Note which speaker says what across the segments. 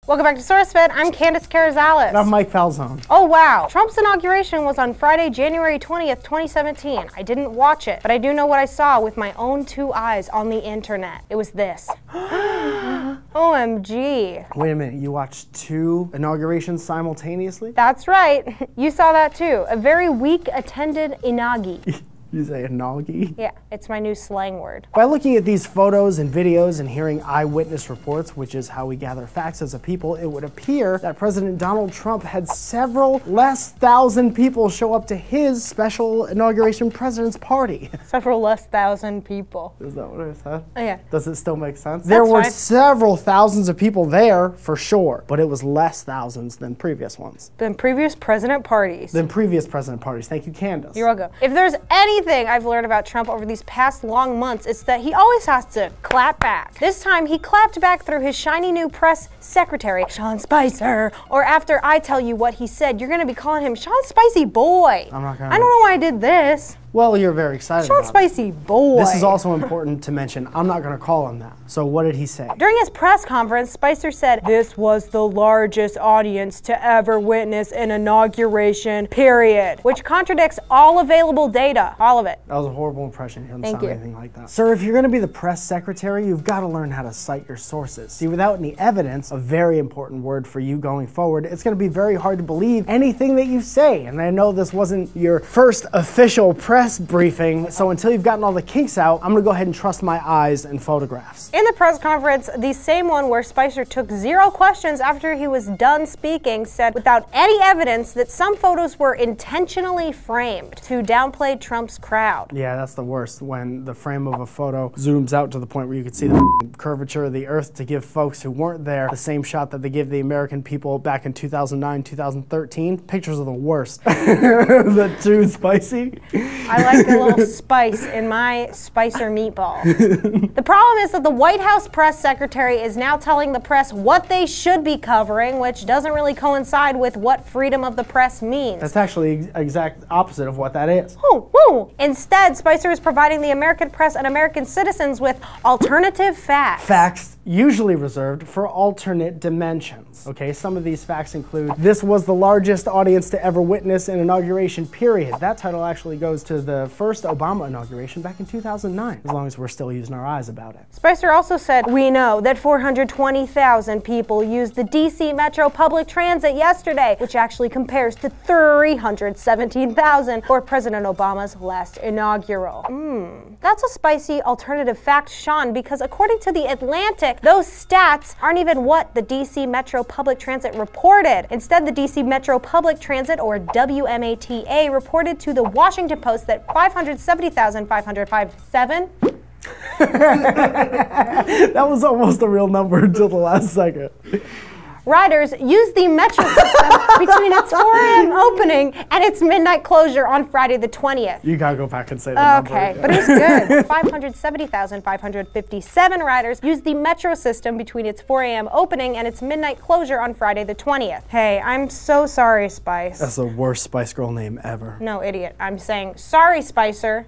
Speaker 1: Welcome back to SourceFed. I'm Candace Carrizales.
Speaker 2: And I'm Mike Falzone.
Speaker 1: Oh wow. Trump's inauguration was on Friday, January 20th, 2017. I didn't watch it, but I do know what I saw with my own two eyes on the internet. It was this. OMG.
Speaker 2: Wait a minute, you watched two inaugurations simultaneously?
Speaker 1: That's right. You saw that too. A very weak attended inaugi.
Speaker 2: You say inaugi?
Speaker 1: Yeah, it's my new slang word.
Speaker 2: By looking at these photos and videos and hearing eyewitness reports, which is how we gather facts as a people, it would appear that President Donald Trump had several less thousand people show up to his special inauguration president's party.
Speaker 1: Several less thousand people.
Speaker 2: Is that what I said?
Speaker 1: Oh, yeah.
Speaker 2: Does it still make sense?
Speaker 1: That's
Speaker 2: there were
Speaker 1: fine.
Speaker 2: several thousands of people there, for sure, but it was less thousands than previous ones.
Speaker 1: Than previous president parties.
Speaker 2: Than previous president parties. Thank you, Candace.
Speaker 1: You're welcome. If there's anything I've learned about Trump over these past long months, it's that he always has to clap back. This time he clapped back through his shiny new press secretary, Sean Spicer. Or after I tell you what he said, you're gonna be calling him Sean Spicy Boy.
Speaker 2: I'm not gonna.
Speaker 1: I don't know why I did this.
Speaker 2: Well, you're very excited
Speaker 1: Sean
Speaker 2: about
Speaker 1: Spicy Boy.
Speaker 2: This is also important to mention. I'm not going to call him that. So what did he say?
Speaker 1: During his press conference, Spicer said, "This was the largest audience to ever witness an inauguration, period," which contradicts all available data. All of it.
Speaker 2: That was a horrible impression. He doesn't
Speaker 1: Thank
Speaker 2: sound
Speaker 1: you.
Speaker 2: anything like that. Sir, if you're going to be the press secretary, you've got to learn how to cite your sources. See, without any evidence, a very important word for you going forward, it's going to be very hard to believe anything that you say. And I know this wasn't your first official press briefing, so until you've gotten all the kinks out, I'm going to go ahead and trust my eyes and photographs.
Speaker 1: In the press conference, the same one where Spicer took 0 questions after he was done speaking, said without any evidence that some photos were intentionally framed to downplay Trump's crowd.
Speaker 2: Yeah, that's the worst, when the frame of a photo zooms out to the point where you can see the curvature of the earth to give folks who weren't there the same shot that they give the American people back in 2009, 2013. Pictures are the worst. That too spicy.
Speaker 1: I like a little spice in my Spicer meatball. The problem is that the White House press secretary is now telling the press what they should be covering, which doesn't really coincide with what freedom of the press means.
Speaker 2: That's actually the exact opposite of what that is.
Speaker 1: Woo, woo. Instead, Spicer is providing the American press and American citizens with alternative facts.
Speaker 2: Facts usually reserved for alternate dimensions. Okay, some of these facts include, this was the largest audience to ever witness an inauguration, period. That title actually goes to the first Obama inauguration back in 2009, as long as we're still using our eyes about it.
Speaker 1: Spicer also said, "We know that 420,000 people used the DC Metro public transit yesterday, which actually compares to 317,000 for President Obama's last inaugural." That's a spicy alternative fact, Sean, because according to The Atlantic, those stats aren't even what the DC Metro Public Transit reported. Instead, the DC Metro Public Transit, or WMATA, reported to the Washington Post that 570,557
Speaker 2: That was almost a real number until the last second.
Speaker 1: riders used the metro system between its 4 a.m. opening and its midnight closure on Friday the 20th.
Speaker 2: You gotta go back and say the number
Speaker 1: Okay,
Speaker 2: again.
Speaker 1: but it was good. 570,557 riders used the metro system between its 4 a.m. opening and its midnight closure on Friday the 20th. Hey, I'm so sorry, Spice.
Speaker 2: That's the worst Spice Girl name ever.
Speaker 1: No, idiot. I'm saying sorry, Spicer.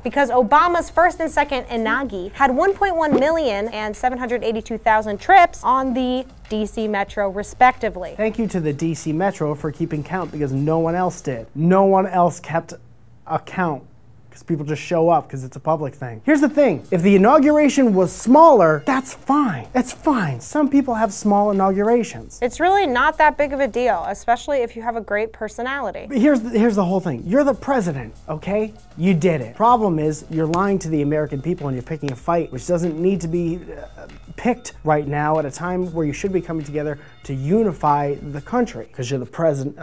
Speaker 1: Because Obama's first and second inaugi had 1.1 million and 782,000 trips on the DC Metro, respectively.
Speaker 2: Thank you to the DC Metro for keeping count, because no one else did. No one else kept a count, because people just show up because it's a public thing. Here's the thing, if the inauguration was smaller, that's fine. That's fine. Some people have small inaugurations.
Speaker 1: It's really not that big of a deal, especially if you have a great personality.
Speaker 2: But here's the whole thing. You're the president, okay? You did it. Problem is, you're lying to the American people and you're picking a fight which doesn't need to be picked right now at a time where you should be coming together to unify the country, because you're the president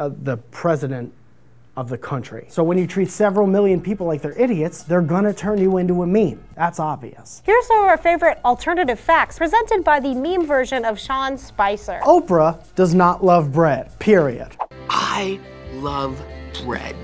Speaker 2: of the country. So when you treat several million people like they're idiots, they're gonna turn you into a meme. That's obvious.
Speaker 1: Here's some of our favorite alternative facts presented by the meme version of Sean Spicer.
Speaker 2: Oprah does not love bread, period.
Speaker 3: I love bread.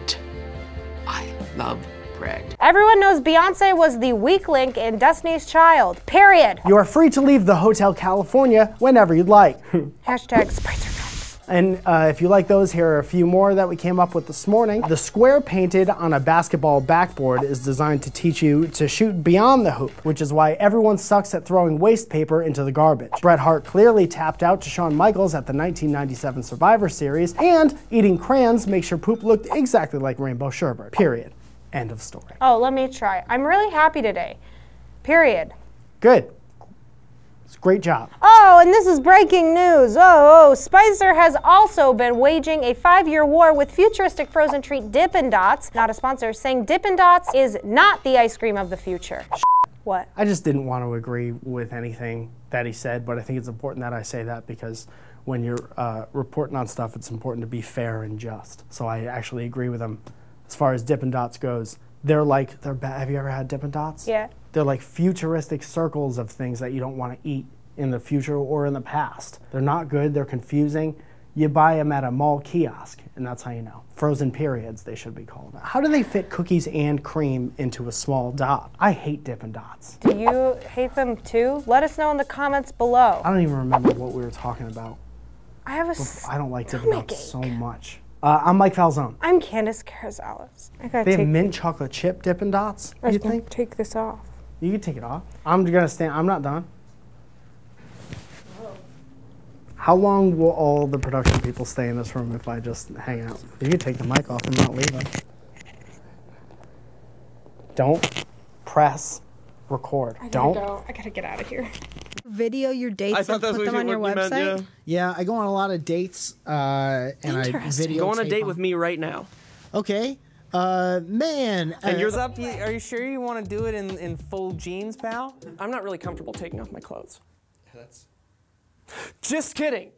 Speaker 3: I love bread.
Speaker 1: Everyone knows Beyonce was the weak link in Destiny's Child, period.
Speaker 2: You are free to leave the Hotel California whenever you'd like.
Speaker 1: Hashtag Spicer Facts.
Speaker 2: And if you like those, here are a few more that we came up with this morning. The square painted on a basketball backboard is designed to teach you to shoot beyond the hoop, which is why everyone sucks at throwing waste paper into the garbage. Bret Hart clearly tapped out to Shawn Michaels at the 1997 Survivor Series, and eating crayons makes your poop look exactly like rainbow sherbet. Period. End of story.
Speaker 1: Oh, let me try. I'm really happy today. Period.
Speaker 2: Good. Great job.
Speaker 1: Oh, and this is breaking news. Oh, Spicer has also been waging a 5-year war with futuristic frozen treat Dippin' Dots, not a sponsor, saying Dippin' Dots is not the ice cream of the future. What?
Speaker 2: I just didn't want to agree with anything that he said, but I think it's important that I say that because when you're reporting on stuff, it's important to be fair and just. So I actually agree with him. As far as Dippin' Dots goes, have you ever had Dippin' Dots?
Speaker 1: Yeah.
Speaker 2: They're like futuristic circles of things that you don't want to eat in the future or in the past. They're not good, they're confusing. You buy them at a mall kiosk, and that's how you know. Frozen periods, they should be called. How do they fit cookies and cream into a small dot? I hate Dippin' Dots.
Speaker 1: Do you hate them too? Let us know in the comments below.
Speaker 2: I don't even remember what we were talking about.
Speaker 1: I
Speaker 2: don't like Dippin' Dots so much. I'm Mike Falzone.
Speaker 1: I'm Candace Carazales.
Speaker 2: They have mint chocolate chip Dippin' Dots, you think?
Speaker 1: Take this off.
Speaker 2: You can take it off. I'm gonna stand, I'm not done. How long will all the production people stay in this room if I just hang out? You can take the mic off and not leave it. Don't press record.
Speaker 1: I gotta get out of here.
Speaker 4: Video your dates and put them on your website?
Speaker 5: Yeah, I go on a lot of dates and I video.
Speaker 3: Go on a date with me right now.
Speaker 5: Okay. Man.
Speaker 6: And yours up? Are you sure you want to do it in full jeans, pal?
Speaker 3: I'm not really comfortable taking off my clothes.
Speaker 6: That's...
Speaker 3: Just kidding.